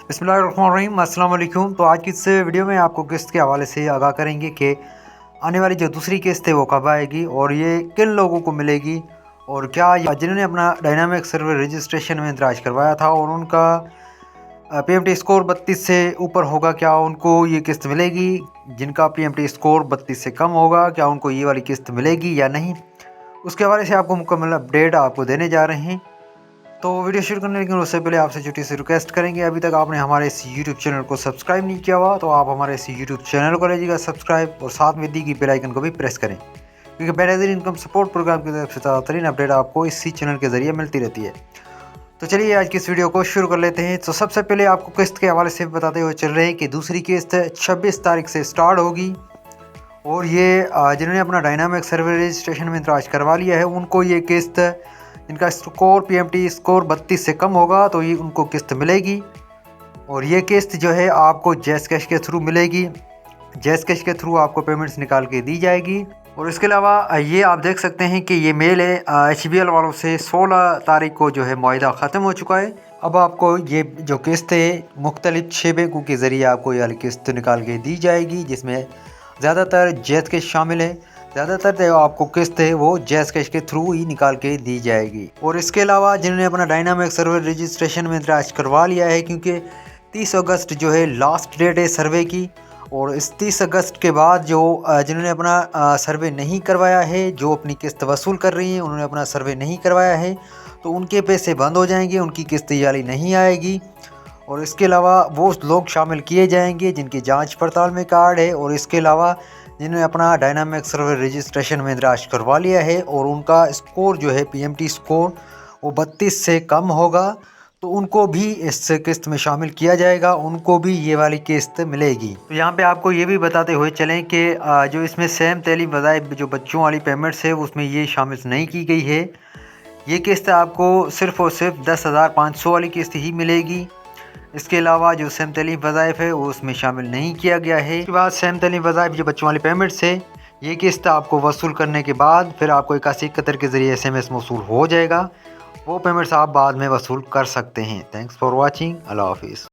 बिस्मिल्लाहिर्रहमानिर्रहीम, अस्सलाम वालेकुम। तो आज की इस वीडियो में आपको किस्त के हवाले से आगाह करेंगे कि आने वाली जो दूसरी किस्त है वो कब आएगी और ये किन लोगों को मिलेगी और क्या जिन्होंने अपना डायनामिक सर्वर रजिस्ट्रेशन में इंदराज करवाया था और उनका पीएमटी स्कोर 32 से ऊपर होगा, क्या उनको ये किस्त मिलेगी। जिनका पीएमटी स्कोर 32 से कम होगा, क्या उनको ये वाली किस्त मिलेगी या नहीं, उसके हवाले से आपको मुकम्मल अपडेट आपको देने जा रहे हैं। तो वीडियो शुरू करने लेकिन उससे पहले आपसे छोटी सी रिक्वेस्ट करेंगे, अभी तक आपने हमारे इस यूट्यूब चैनल को सब्सक्राइब नहीं किया हुआ तो आप हमारे इस यूट्यूब चैनल को लीजिएगा सब्सक्राइब और साथ में दी गई बेल आइकन को भी प्रेस करें, क्योंकि बेहतरीन इनकम सपोर्ट प्रोग्राम की तरफ से ताज़ातरीन अपडेट आपको इसी चैनल के ज़रिए मिलती रहती है। तो चलिए आज की इस वीडियो को शुरू कर लेते हैं। तो सबसे पहले आपको किस्त के हवाले से बताते हुए चल रहे हैं कि दूसरी किस्त 26 तारीख से स्टार्ट होगी और ये जिन्होंने अपना डायनामिक सर्वर रजिस्ट्रेशन में इंदराज करवा लिया है उनको ये किस्त, इनका स्कोर पीएमटी स्कोर 32 से कम होगा तो ये उनको किस्त मिलेगी। और ये किस्त जो है आपको जैस कैश के थ्रू मिलेगी। जैस कैश के थ्रू आपको पेमेंट्स निकाल के दी जाएगी। और इसके अलावा ये आप देख सकते हैं कि ये मेल है HBL वालों से 16 तारीख को जो है मुआहिदा ख़त्म हो चुका है। अब आपको ये जो किस्त है मुख्तलिफ 6 बैंकों के ज़रिए आपको ये वाली किस्त निकाल के दी जाएगी, जिसमें ज़्यादातर जैस कैश शामिल है। ज़्यादातर जो आपको किस्त है वो जैस कैश के थ्रू ही निकाल के दी जाएगी। और इसके अलावा जिन्होंने अपना डायनामिक सर्वर रजिस्ट्रेशन में इंदराज करवा लिया है, क्योंकि 30 अगस्त जो है लास्ट डेट है सर्वे की, और इस 30 अगस्त के बाद जो जिन्होंने अपना सर्वे नहीं करवाया है, जो अपनी किस्त वसूल कर रही हैं उन्होंने अपना सर्वे नहीं करवाया है, तो उनके पैसे बंद हो जाएंगे, उनकी किस्त वाली नहीं आएगी। और इसके अलावा वो लोग शामिल किए जाएंगे जिनकी जांच पड़ताल में कार्ड है, और इसके अलावा जिन्होंने अपना डायनामिक सर्वर रजिस्ट्रेशन में इंदराज करवा लिया है और उनका स्कोर जो है पीएमटी स्कोर वो 32 से कम होगा, तो उनको भी इस किस्त में शामिल किया जाएगा, उनको भी ये वाली किस्त मिलेगी। तो यहाँ पे आपको ये भी बताते हुए चलें कि जो इसमें सेम तैलीम वज़ाइफ जो बच्चों वाली पेमेंट्स है उसमें ये शामिल नहीं की गई है। ये किस्त आपको सिर्फ़ और सिर्फ 10,500 वाली किस्त ही मिलेगी। इसके अलावा जो सेम तैलीम वज़ाइफ है वो उसमें शामिल नहीं किया गया है। इसके बाद सेम तैलीम वज़ाइफ जो बच्चों वाली पेमेंट्स है, ये किस्त आपको वसूल करने के बाद फिर आपको 8171 के ज़रिए SMS मौसूल हो जाएगा। वो पेमेंट्स आप बाद में वसूल कर सकते हैं। Thanks for watching. अल्लाह हाफिज़।